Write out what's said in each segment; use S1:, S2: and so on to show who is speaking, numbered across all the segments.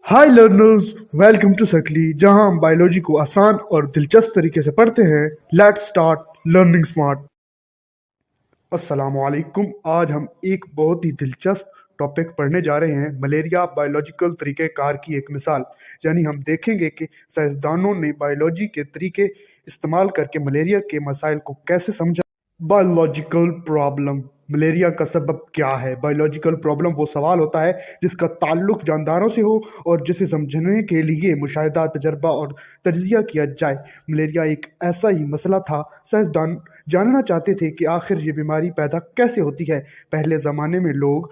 S1: Hi learners, welcome to सकली, जहां हम बायोलॉजी को आसान और दिलचस्प तरीके से पढ़ते हैं। Let's start learning smart. अस्सलाम वालेकुम। आज हम एक बहुत ही दिलचस्प टॉपिक पढ़ने जा रहे हैं, मलेरिया बायोलॉजिकल तरीक़ेकार की एक मिसाल। यानी हम देखेंगे कि साइंसदानों ने बायोलॉजी के तरीके इस्तेमाल करके मलेरिया के मसाइल को कैसे समझा। बायोलॉजिकल प्रॉब्लम, मलेरिया का सबब क्या है। बायोलॉजिकल प्रॉब्लम वो सवाल होता है जिसका ताल्लुक जानदारों से हो और जिसे समझने के लिए मुशाहिदा, तजर्बा और तज्जिया किया जाए। मलेरिया एक ऐसा ही मसला था। साइंसदान जानना चाहते थे कि आखिर ये बीमारी पैदा कैसे होती है। पहले ज़माने में लोग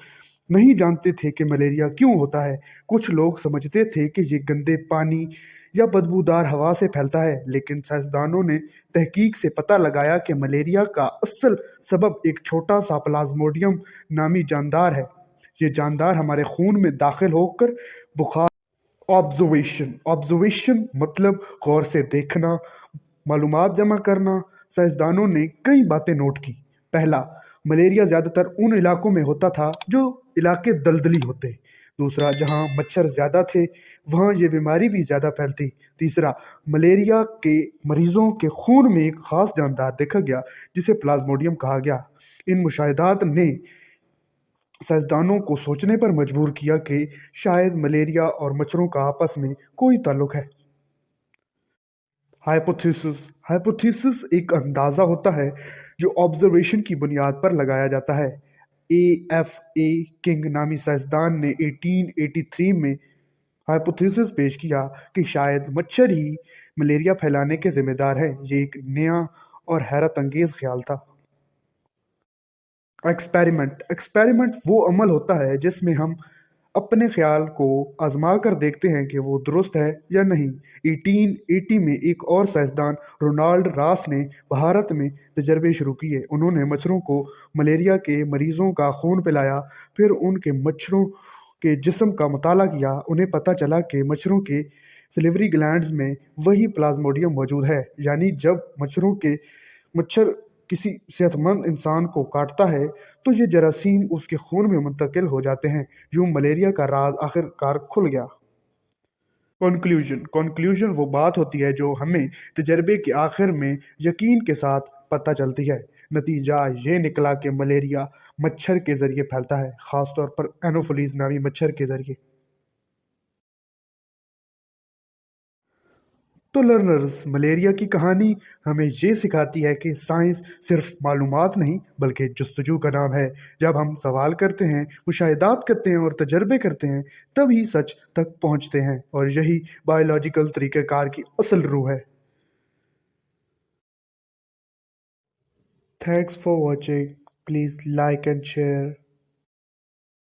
S1: नहीं जानते थे कि मलेरिया क्यों होता है। कुछ लोग समझते थे कि ये गंदे पानी या बदबूदार हवा से फैलता है, लेकिन साइंसदानों ने तहकीक से पता लगाया कि मलेरिया का असल सबब एक छोटा सा प्लाज्मोडियम नामी जानदार है। ये जानदार हमारे खून में दाखिल होकर बुखार। ऑब्जर्वेशन, ऑब्जर्वेशन मतलब गौर से देखना, मालूमात जमा करना। साइंसदानों ने कई बातें नोट की। पहला, मलेरिया ज़्यादातर उन इलाकों में होता था जो इलाके दलदली होते। दूसरा, जहाँ मच्छर ज़्यादा थे वहाँ ये बीमारी भी ज़्यादा फैलती। तीसरा, मलेरिया के मरीज़ों के खून में एक ख़ास जानदार देखा गया जिसे प्लाज्मोडियम कहा गया। इन मुशाहिदात ने साइंसदानों को सोचने पर मजबूर किया कि शायद मलेरिया और मच्छरों का आपस में कोई ताल्लुक है। हाइपोथेसिस, हाइपोथेसिस एक अंदाज़ा होता है जो ऑब्जर्वेशन की बुनियाद पर लगाया जाता है। ए किंग नामी साइंसदान ने 1883 में हाइपोथेसिस पेश किया कि शायद मच्छर ही मलेरिया फैलाने के जिम्मेदार है। ये एक नया और हैरत अंगेज ख्याल था। एक्सपेरिमेंट, एक्सपेरिमेंट वो अमल होता है जिसमें हम अपने ख्याल को आजमा कर देखते हैं कि वो दुरुस्त है या नहीं। 1880 में एक और साइंसदान रोनाल्ड रास ने भारत में तजर्बे शुरू किए। उन्होंने मच्छरों को मलेरिया के मरीजों का खून पिलाया, फिर उनके मच्छरों के जिस्म का मुताला किया। उन्हें पता चला कि मच्छरों के सिलिवरी ग्लैंड्स में वही प्लाज्मोडियम मौजूद है। यानी जब मच्छर किसी सेहतमंद इंसान को काटता है तो ये जरासीम उसके खून में मुंतकिल हो जाते हैं। यूं मलेरिया का राज आखिरकार खुल गया। कंक्लूजन, कंक्लूजन वो बात होती है जो हमें तजर्बे के आखिर में यकीन के साथ पता चलती है। नतीजा ये निकला कि मलेरिया मच्छर के ज़रिए फैलता है, ख़ासतौर पर एनोफिलीज नामी मच्छर के ज़रिए। तो लर्नर्स, मलेरिया की कहानी हमें ये सिखाती है कि साइंस सिर्फ मालूमात नहीं बल्कि जस्तजू का नाम है। जब हम सवाल करते हैं, मुशाहिदात करते हैं और तजर्बे करते हैं, तभी सच तक पहुंचते हैं, और यही बायोलॉजिकल तरीक़ेकार की असल रूह है। Thanks for watching. Please like and share.